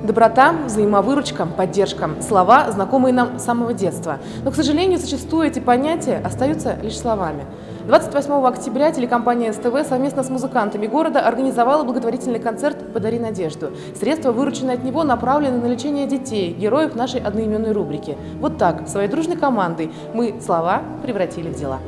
Доброта, взаимовыручка, поддержка – слова, знакомые нам с самого детства. Но, к сожалению, зачастую эти понятия остаются лишь словами. 28 октября телекомпания СТВ совместно с музыкантами города организовала благотворительный концерт «Подари надежду». Средства, вырученные от него, направлены на лечение детей, героев нашей одноименной рубрики. Вот так, своей дружной командой, мы слова превратили в дела.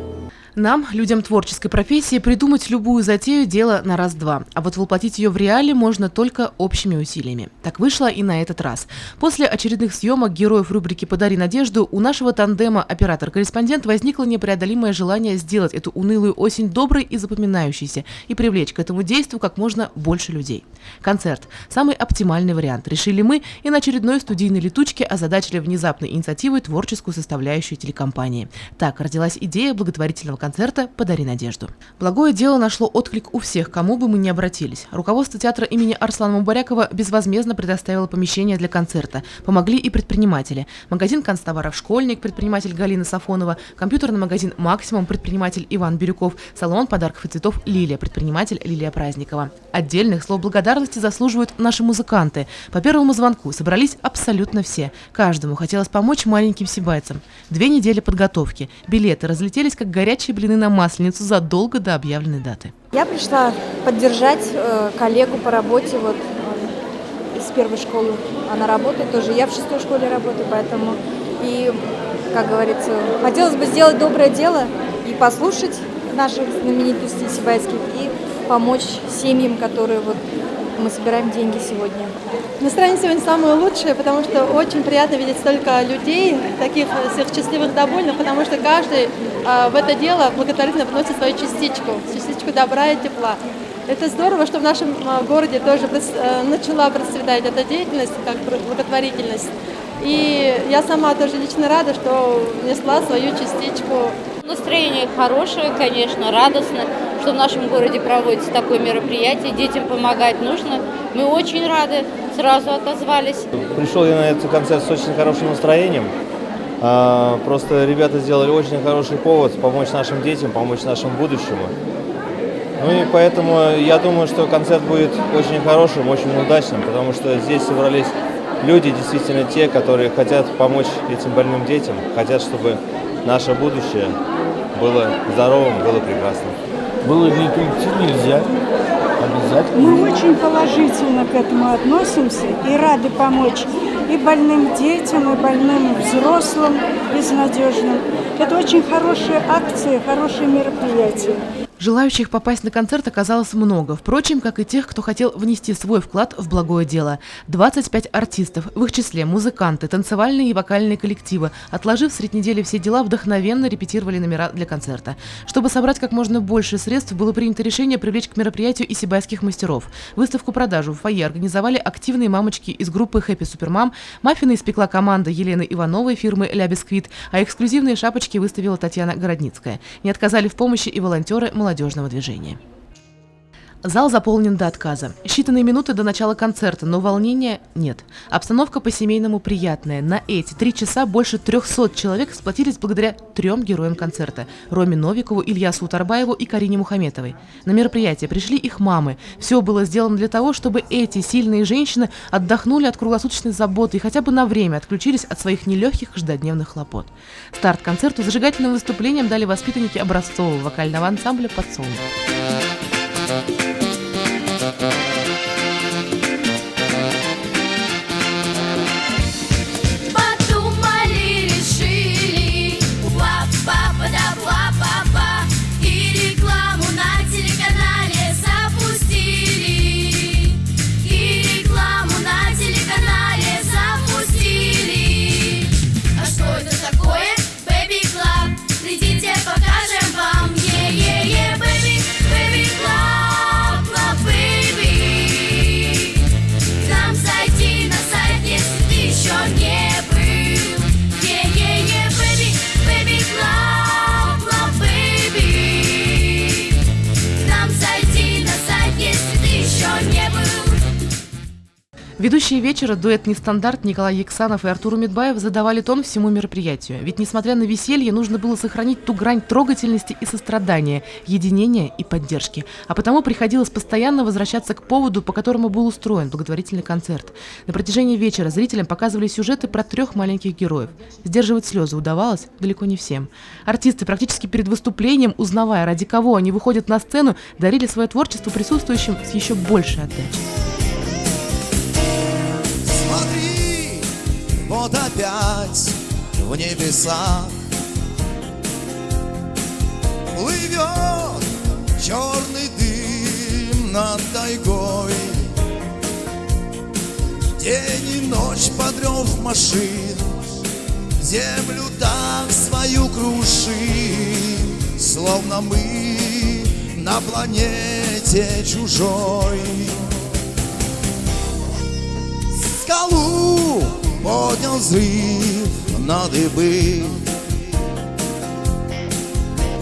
Нам, людям творческой профессии, придумать любую затею – дело на раз-два. А вот воплотить ее в реале можно только общими усилиями. Так вышло и на этот раз. После очередных съемок героев рубрики «Подари надежду» у нашего тандема оператор-корреспондент возникло непреодолимое желание сделать эту унылую осень доброй и запоминающейся и привлечь к этому действию как можно больше людей. Концерт – самый оптимальный вариант. Решили мы и на очередной студийной летучке озадачили внезапной инициативой творческую составляющую телекомпании. Так родилась идея благотворительного концерта «Подари надежду». Благое дело нашло отклик у всех, кому бы мы ни обратились. Руководство театра имени Арслана Мубарякова безвозмездно предоставило помещение для концерта. Помогли и предприниматели. Магазин канцтоваров «Школьник», предприниматель Галина Сафонова, компьютерный магазин «Максимум», предприниматель Иван Бирюков, салон подарков и цветов «Лилия», предприниматель Лилия Праздникова. Отдельных слов благодарности заслуживают наши музыканты. По первому звонку собрались абсолютно все. Каждому хотелось помочь маленьким сибайцам. 2 недели подготовки. Билеты разлетелись, как горячие блины на Масленицу задолго до объявленной даты. Я пришла поддержать коллегу по работе из первой школы. Она работает тоже. Я в 6-й школе работаю, поэтому и, как говорится, хотелось бы сделать доброе дело и послушать наших знаменитостей сибайских и помочь семьям, которые мы собираем деньги сегодня. Настроение сегодня самое лучшее, потому что очень приятно видеть столько людей, таких всех счастливых, довольных, потому что каждый в это дело благотворительно вносит свою частичку добра и тепла. Это здорово, что в нашем городе тоже начала процветать эта деятельность, как благотворительность. И я сама тоже лично рада, что внесла свою частичку. Настроение хорошее, конечно, радостно, что в нашем городе проводится такое мероприятие, детям помогать нужно. Мы очень рады, сразу отозвались. Пришел я на этот концерт с очень хорошим настроением. Просто ребята сделали очень хороший повод помочь нашим детям, помочь нашему будущему. Ну и поэтому я думаю, что концерт будет очень хорошим, очень удачным, потому что здесь собрались люди, действительно те, которые хотят помочь этим больным детям, хотят, чтобы наше будущее было здоровым, было прекрасным. Было не прийти нельзя, обязательно. Мы очень положительно к этому относимся и рады помочь и больным детям, и больным взрослым безнадежным. Это очень хорошая акция, хорошее мероприятие. Желающих попасть на концерт оказалось много, впрочем, как и тех, кто хотел внести свой вклад в благое дело. 25 артистов, в их числе музыканты, танцевальные и вокальные коллективы, отложив средь недели все дела, вдохновенно репетировали номера для концерта. Чтобы собрать как можно больше средств, было принято решение привлечь к мероприятию и сибайских мастеров. Выставку-продажу в фойе организовали активные мамочки из группы Happy Supermom, маффины испекла команда Елены Ивановой фирмы «Ля Бисквит», а эксклюзивные шапочки выставила Татьяна Городницкая. Не отказали в помощи и волонтеры молодежного движения. Зал заполнен до отказа. Считанные минуты до начала концерта, но волнения нет. Обстановка по-семейному приятная. На эти 3 часа больше 300 человек сплотились благодаря 3 героям концерта – Роме Новикову, Ильясу Утарбаеву и Карине Мухаметовой. На мероприятие пришли их мамы. Все было сделано для того, чтобы эти сильные женщины отдохнули от круглосуточной заботы и хотя бы на время отключились от своих нелегких каждодневных хлопот. Старт концерту зажигательным выступлением дали воспитанники образцового вокального ансамбля «Подсолнух». Покажем вам, baby, club, baby. Ведущие вечера, дуэт «Нестандарт» Николай Ексанов и Артур Умедбаев задавали тон всему мероприятию. Ведь, несмотря на веселье, нужно было сохранить ту грань трогательности и сострадания, единения и поддержки. А потому приходилось постоянно возвращаться к поводу, по которому был устроен благотворительный концерт. На протяжении вечера зрителям показывали сюжеты про 3 маленьких героев. Сдерживать слезы удавалось далеко не всем. Артисты практически перед выступлением, узнавая, ради кого они выходят на сцену, дарили свое творчество присутствующим с еще большей отдачей. Смотри, вот опять в небесах плывет черный дым над тайгой. День и ночь под рев машин землю так свою крушим, словно мы на планете чужой. Скалу поднял взрыв на дыбы,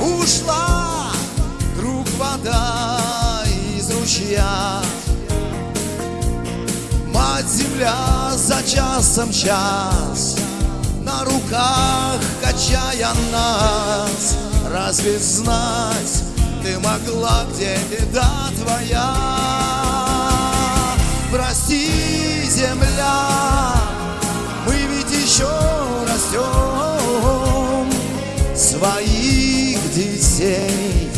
ушла вдруг вода из ручья. Мать-земля за часом час на руках качая нас. Разве знать ты могла, где беда твоя? Прости, земля, мы ведь еще растем своих детей.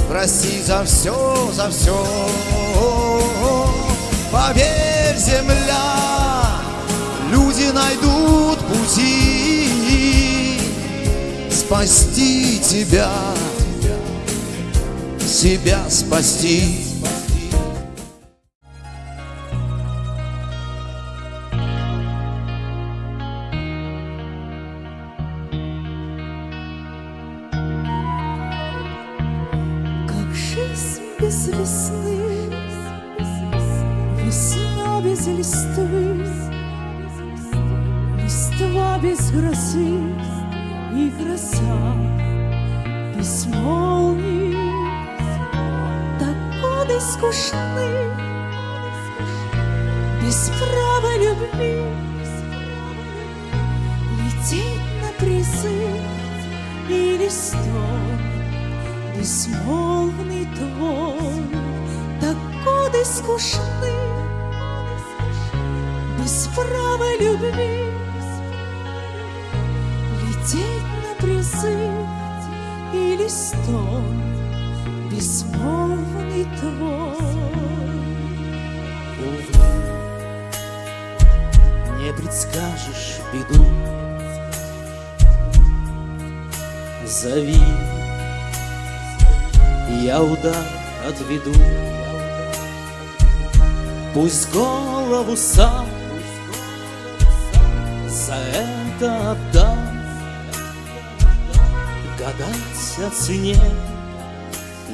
Прости за все, за все. Поверь, земля, люди найдут пути спасти тебя, себя спасти. Как жизнь без весны, весна без листвы, листва без грозы и гроза без молний. Так годы скучны, без права любви, лететь на призыв или стой, безмолвный твой. Так годы скучны, без права любви, лететь на призыв или стон, безмолвный твой. Увы, не предскажешь беду, зови, я удар отведу. Пусть голову сам за это отдам. Гадать о цене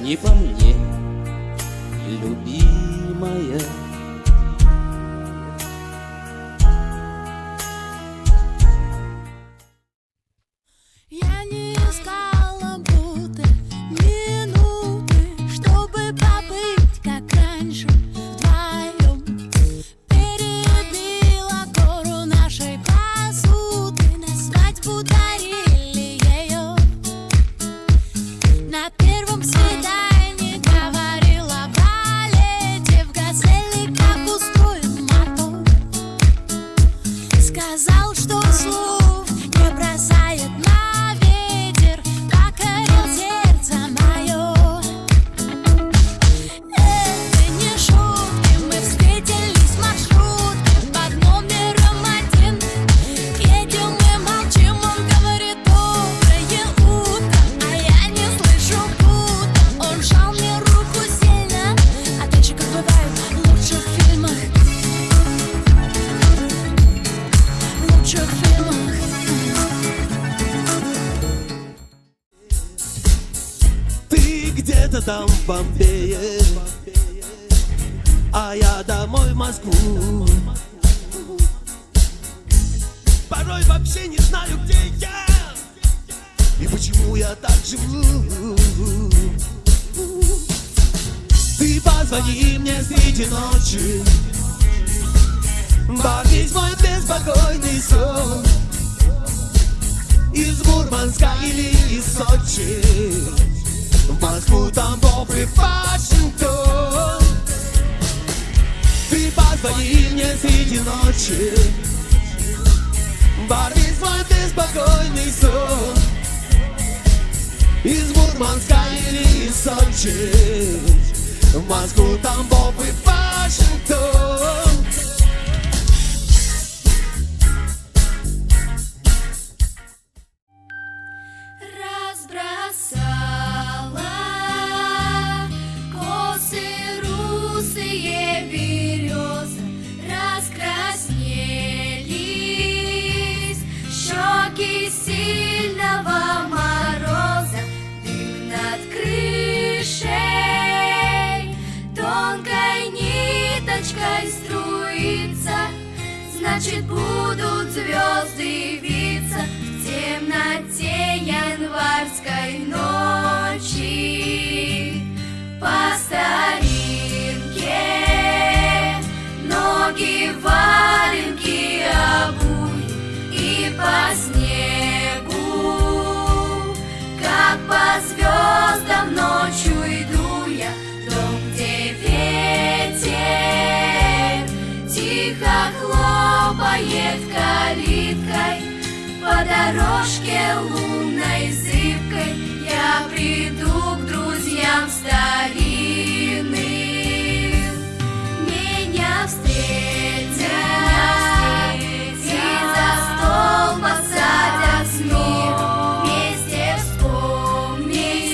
не по мне, любимая. Я не искала будто минуты, чтобы побыть как раньше вдвоем. Перебила гору нашей посуды, на свадьбу дарили ее. На первом свидании говорила о балете, в газели как устроен мотор. Сказал, что слов не бросает на ветер, покорил сердце мое. Это не шутки, мы встретились в маршрутке под номером 1. Едем и молчим, он говорит доброе утро, а я не слышу будто. Он сжал мне руку сильно, а дальше, как бывает в лучших фильмах, в лучших фильмах. Ты где-то там в Бомбее, а я домой в Москву. Порой вообще не знаю, где я и почему я так живу. Ты позвони мне среди ночи, Ворвись в мой беспокойный сон. Из Мурманска или из Сочи, в Москву, Тамбов и Вашингтон. Ты позвони мне среди ночи. Ворвись в мой беспокойный сон. Из Мурманска или из Сочи, в Москву, Тамбов и Вашингтон. Разбросала косы русые березы, раскраснелись щеки сильного мороза, дым над крышей тонкой ниточкой струится, значит будут звезды виться в темноте январской ночи. По старинке ноги валенки обуй, и по снегу, как по звездам ночью иду я, дом, где ветер тихо хлопает калиткой. По дорожке лунной зыбкой я приду к друзьям старинным. Меня встретят и за стол посадят мир. Вместе вспомним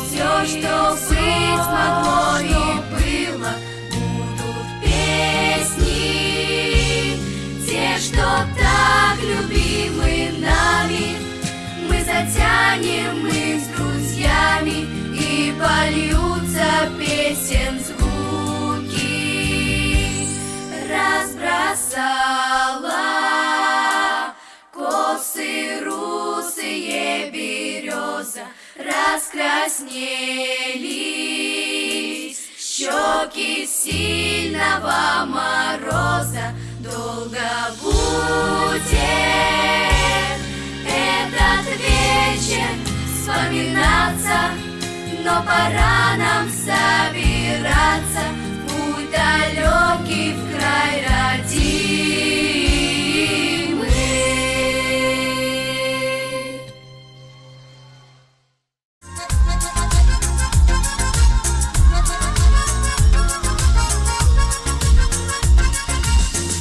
все, что быть могло и было. Будут песни, те, что так любимы нами. Мы затянем их с друзьями, и польются песен звуки. Разбросала косы русые береза, раскраснелись щеки сильного мороза. Долго будет этот вечер вспоминаться, но пора нам собираться в путь далекий, в край родимый.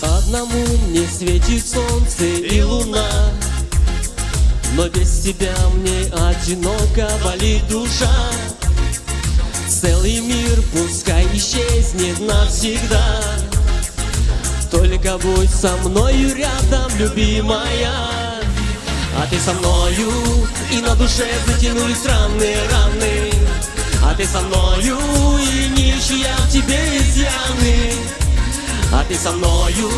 Одному мне светит солнце и луна, но без тебя мне одиноко болит душа. Целый мир пускай исчезнет навсегда, только будь со мною рядом, любимая. А ты со мною, и на душе затянулись раны. А ты со мною, и не ищу я в тебе изъяны. А ты со мною,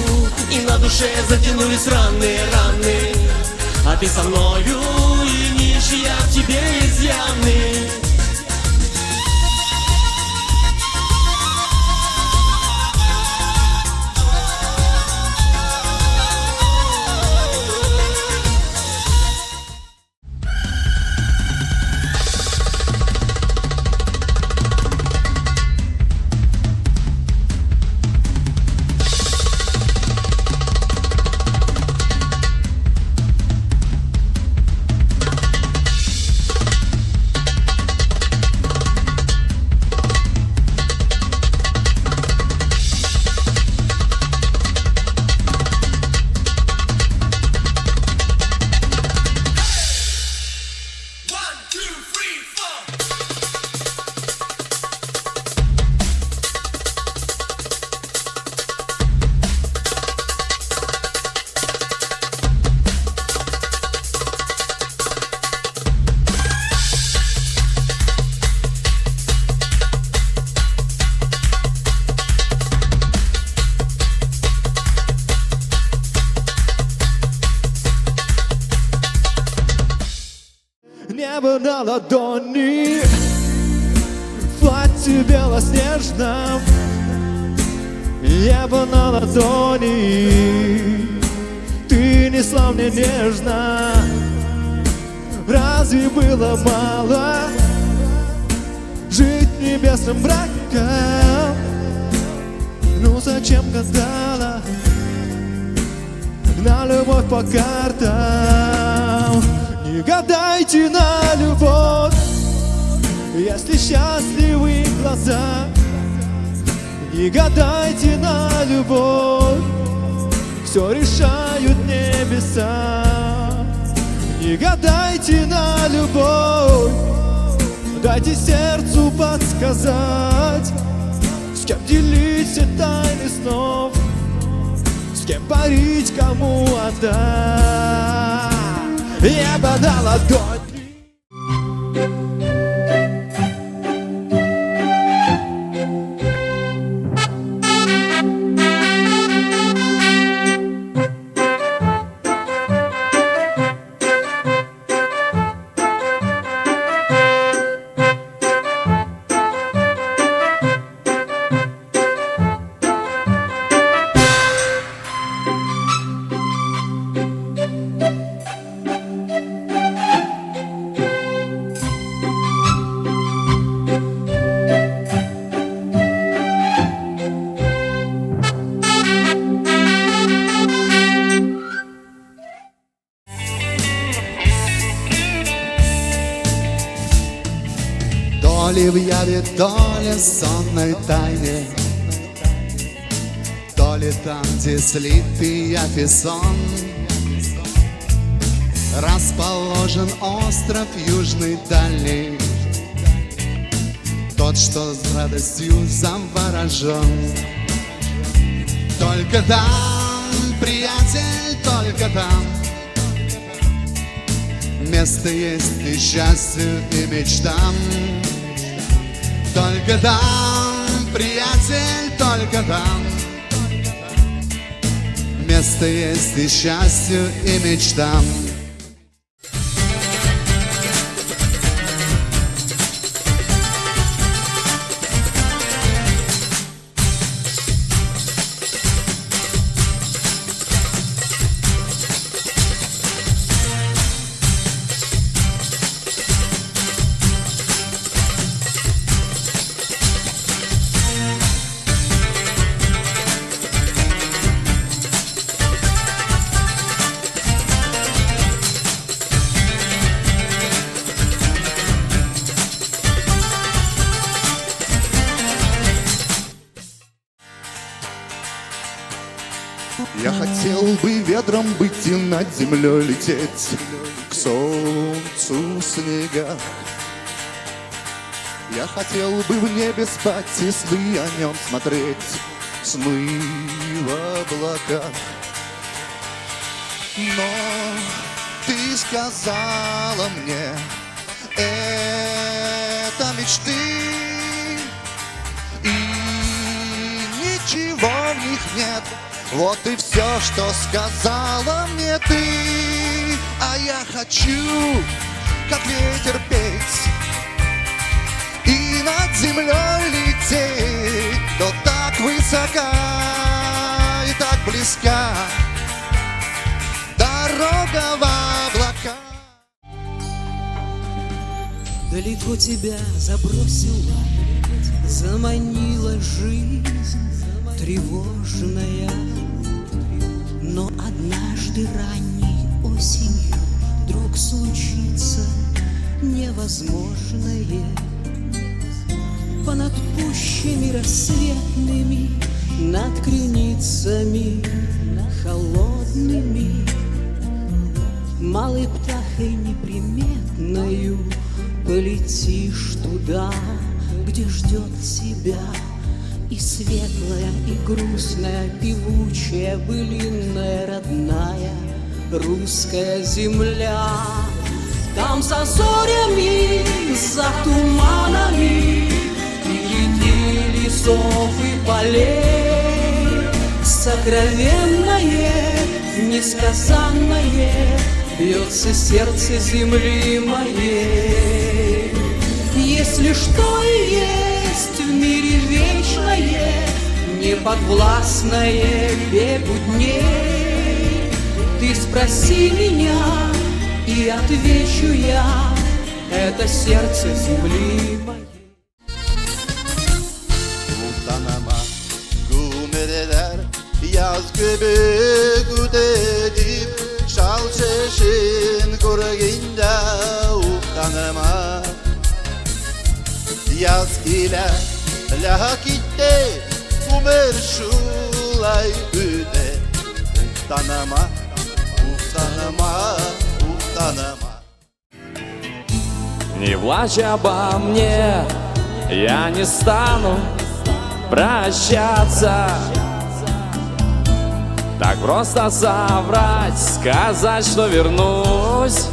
и на душе затянулись раны. А ты со мною, и не ищу я в тебе изъяны. Небо на ладони, в платье белоснежном, небо на ладони. Ты несла мне нежно. Разве было мало жить небесным браком? Ну зачем гадала на любовь по картам? Не гадайте на любовь, если счастливы глаза. Не гадайте на любовь, все решают небеса. Не гадайте на любовь, дайте сердцу подсказать, с кем делить все тайны снов, с кем парить, кому отдать. Небо на ладонь. То ли в яве, то ли в сонной тайне, то ли там, где слитый Афисон, расположен остров южный дальний, тот, что с радостью заворожен. Только там, приятель, только там место есть и счастью, и мечтам. Только там, приятель, только там место есть и счастью, и мечтам. Я хотел бы ветром быть и над землей лететь, к солнцу снега. Я хотел бы в небе спать и сны о нем смотреть, сны в облаках. Но ты сказала мне, это мечты, и ничего в них нет. Вот и все, что сказала мне ты. А я хочу, как ветер, петь и над землей лететь. Но так высока и так близка дорога в облака. Далеко тебя забросила, заманила жизнь тревожная. Но однажды ранней осенью вдруг случится невозможное. Понад пущами рассветными, над креницами холодными, малой птахой неприметною полетишь туда, где ждет тебя и светлая, и грустная, певучая, былинная, родная русская земля. Там за зорями, за туманами, впереди лесов и полей, сокровенное, несказанное бьется сердце земли моей. Если что и есть в мире вечное, не подвластное бегу дней. Ты спроси меня, и отвечу я, это сердце земли моей. Utanama gumereler yaz göbek ödedip şal çeşin kurginde utanama yaz ile lakitte umer şulay öde utanama utanama. Не плачь обо мне, я не стану прощаться. Так просто соврать, сказать, что вернусь.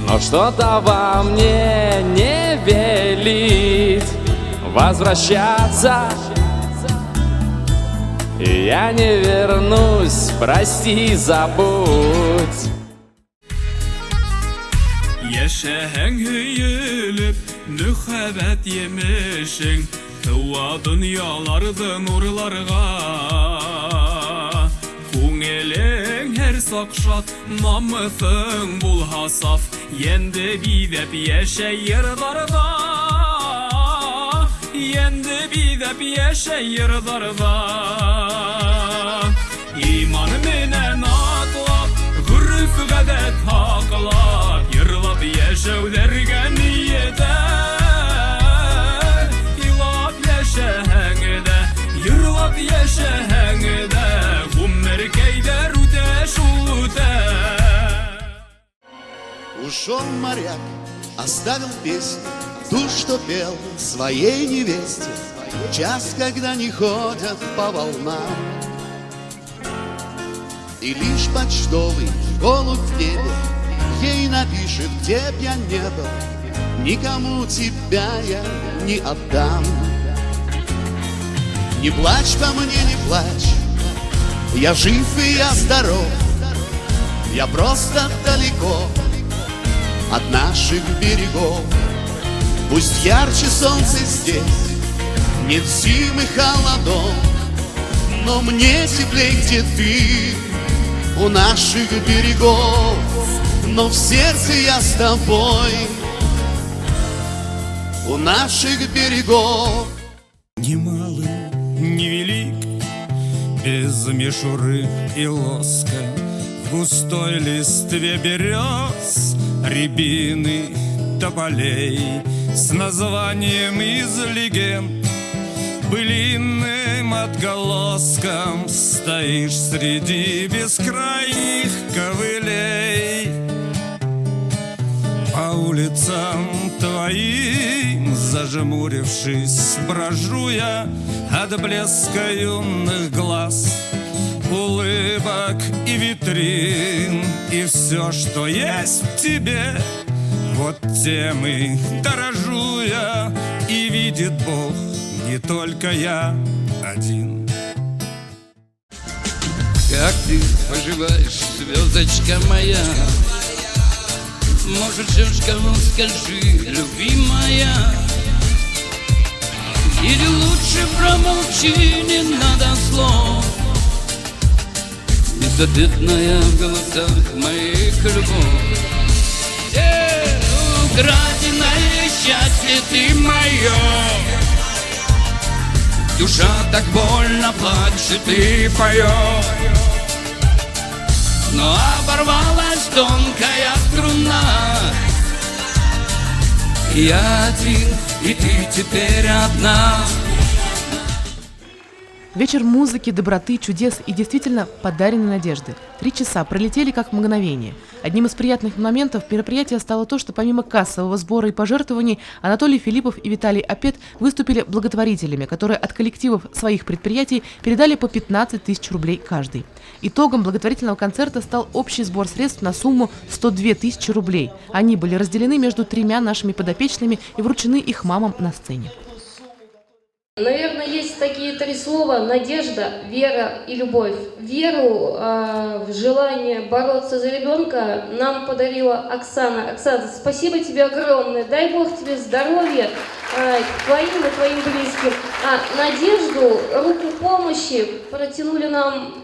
Но что-то во мне не велит возвращаться. И я не вернусь, прости, забудь. Yaşahan hüyülüp mühabbet yemişin Tıva dünyalarda nurlarga Күңелең her сақшат намысын булһа саф Енді бидеп яшәй йырдарда Енді бидеп яшәй йырдарда İman менен атлап Гүрф гадәт хаклап Йырлап яшәүләргә ниятә Илап яшәһәңдә Йырлап яшәһәңдә Гомер кәйдәр үтә шутә Ушел моряк, оставил песню, ту, что пел своей невесте. Час, когда не ходят по волнам. И лишь почтовый голубь в небе ей напишет, где б я не был, никому тебя я не отдам. Не плачь по мне, не плачь, я жив и я здоров, я просто далеко от наших берегов. Пусть ярче солнце здесь, нет зимы холодов, но мне теплей, где ты, у наших берегов. Но в сердце я с тобой, у наших берегов. Ни малый, ни велик, без мишуры и лоска, в густой листве берез, рябины, тополей, с названием из легенд, былинным отголоском стоишь среди бескрайних ковылей. По улицам твоим, зажмурившись, брожу я от блеска юных глаз, улыбок и витрин, и все, что есть в тебе, вот тем и дорожу я, и видит Бог, не только я один. Как ты поживаешь, звездочка моя? Может, девушка, ну скажи, любимая, или лучше промолчи, не надо слов. Безответная в голосах моих любовь. Украденное счастье ты мое. Душа так больно плачет и поет, но оборвалась тонкая струна. Я один, и ты теперь одна. Вечер музыки, доброты, чудес и действительно подаренной надежды. 3 часа пролетели как мгновение. Одним из приятных моментов мероприятия стало то, что помимо кассового сбора и пожертвований, Анатолий Филиппов и Виталий Апет выступили благотворителями, которые от коллективов своих предприятий передали по 15 тысяч рублей каждый. Итогом благотворительного концерта стал общий сбор средств на сумму 102 тысячи рублей. Они были разделены между 3 нашими подопечными и вручены их мамам на сцене. Наверное, есть такие 3 слова: надежда, вера и любовь. Веру в желание бороться за ребенка нам подарила Оксана. Оксана, спасибо тебе огромное. Дай Бог тебе здоровья, твоим и твоим близким. А надежду, руку помощи протянули нам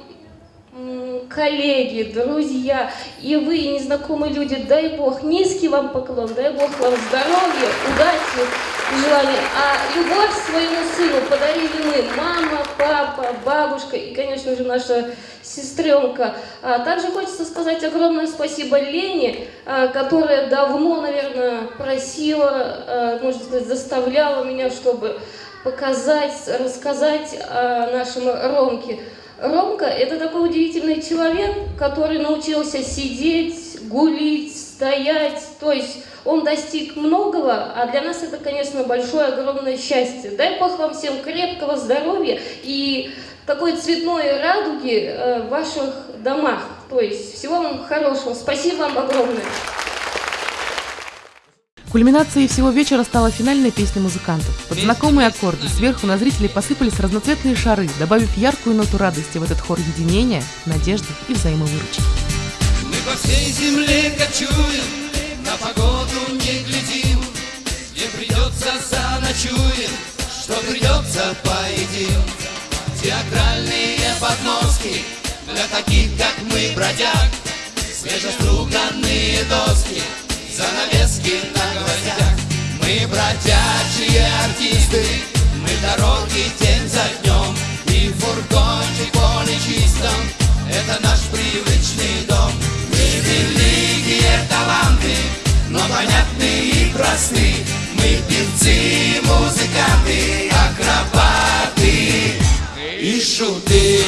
коллеги, друзья, и вы, и незнакомые люди. Дай Бог, низкий вам поклон, дай Бог вам здоровья, удачи и желания. А любовь своему сыну подарили мы, мама, папа, бабушка и, конечно же, наша сестренка. Также хочется сказать огромное спасибо Лене, которая давно, наверное, просила, можно сказать, заставляла меня, чтобы показать, рассказать о нашем Ромке. Ромка – это такой удивительный человек, который научился сидеть, гулить, стоять. То есть он достиг многого, а для нас это, конечно, большое, огромное счастье. Дай Бог вам всем крепкого здоровья и такой цветной радуги в ваших домах. То есть всего вам хорошего. Спасибо вам огромное. Кульминацией всего вечера стала финальная песня музыкантов. Под знакомые аккорды сверху на зрителей посыпались разноцветные шары, добавив яркую ноту радости в этот хор единения, надежды и взаимовыручки. Мы по всей земле кочуем, на погоду не глядим, где придется заночуем, что придется поедим. Театральные подмостки для таких, как мы, бродяг, свежеструганные доски, занавески на гвоздях. Мы бродячие артисты, мы дороги день за днем, и фургончик поле чистом — это наш привычный дом. Мы великие таланты, но понятны и просты. Мы певцы, музыканты, акробаты и шуты.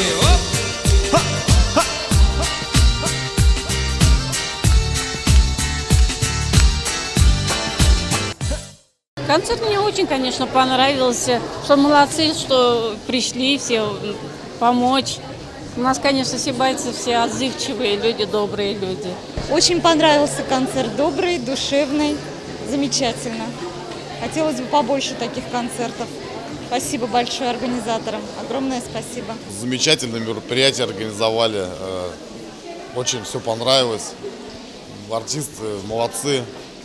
Концерт мне очень, конечно, понравился. Что молодцы, что пришли все помочь. У нас, конечно, сибайцы все отзывчивые люди, добрые люди. Очень понравился концерт, добрый, душевный, замечательно. Хотелось бы побольше таких концертов. Спасибо большое организаторам, огромное спасибо. Замечательное мероприятие организовали, очень все понравилось. Артисты молодцы,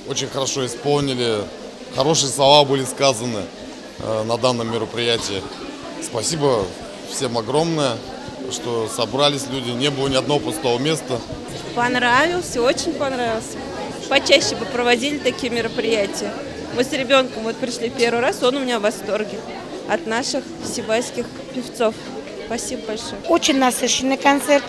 очень хорошо исполнили. Хорошие слова были сказаны на данном мероприятии. Спасибо всем огромное, что собрались люди, не было ни одного пустого места. Понравился, очень понравился. Почаще бы проводили такие мероприятия. Мы с ребенком вот пришли первый раз, он у меня в восторге от наших сибайских певцов. Спасибо большое. Очень насыщенный концерт,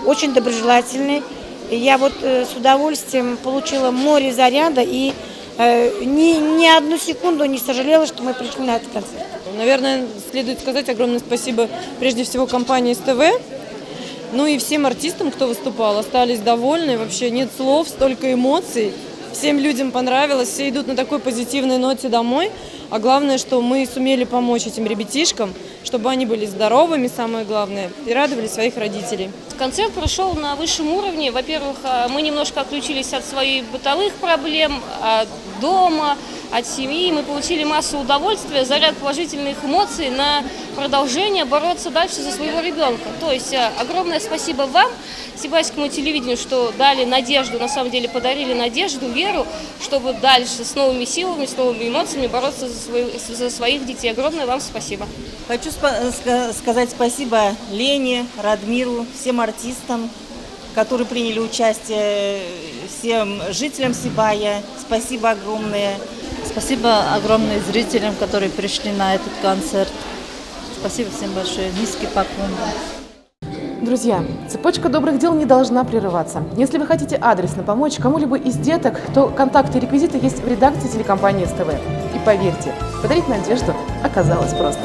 очень доброжелательный. Я вот с удовольствием получила море заряда и ни одну секунду не сожалела, что мы пришли на этот концерт. Наверное, следует сказать огромное спасибо прежде всего компании СТВ, ну и всем артистам, кто выступал. Остались довольны, вообще нет слов, столько эмоций. Всем людям понравилось, все идут на такой позитивной ноте домой. А главное, что мы сумели помочь этим ребятишкам, чтобы они были здоровыми, самое главное, и радовали своих родителей. Концерт прошел на высшем уровне. Во-первых, мы немножко отключились от своих бытовых проблем, от дома, от семьи. Мы получили массу удовольствия, заряд положительных эмоций на продолжение бороться дальше за своего ребенка. То есть огромное спасибо вам, сибайскому телевидению, что дали надежду, на самом деле подарили надежду, веру, чтобы дальше с новыми силами, с новыми эмоциями бороться за своих детей. Огромное вам спасибо. Хочу сказать спасибо Лене, Радмиру, всем артистам, которые приняли участие, всем жителям Сибая. Спасибо огромное. Спасибо огромное зрителям, которые пришли на этот концерт. Спасибо всем большое. Низкий поклон. Друзья, цепочка добрых дел не должна прерываться. Если вы хотите адресно помочь кому-либо из деток, то контакты и реквизиты есть в редакции телекомпании СТВ. И поверьте, подарить надежду оказалось просто.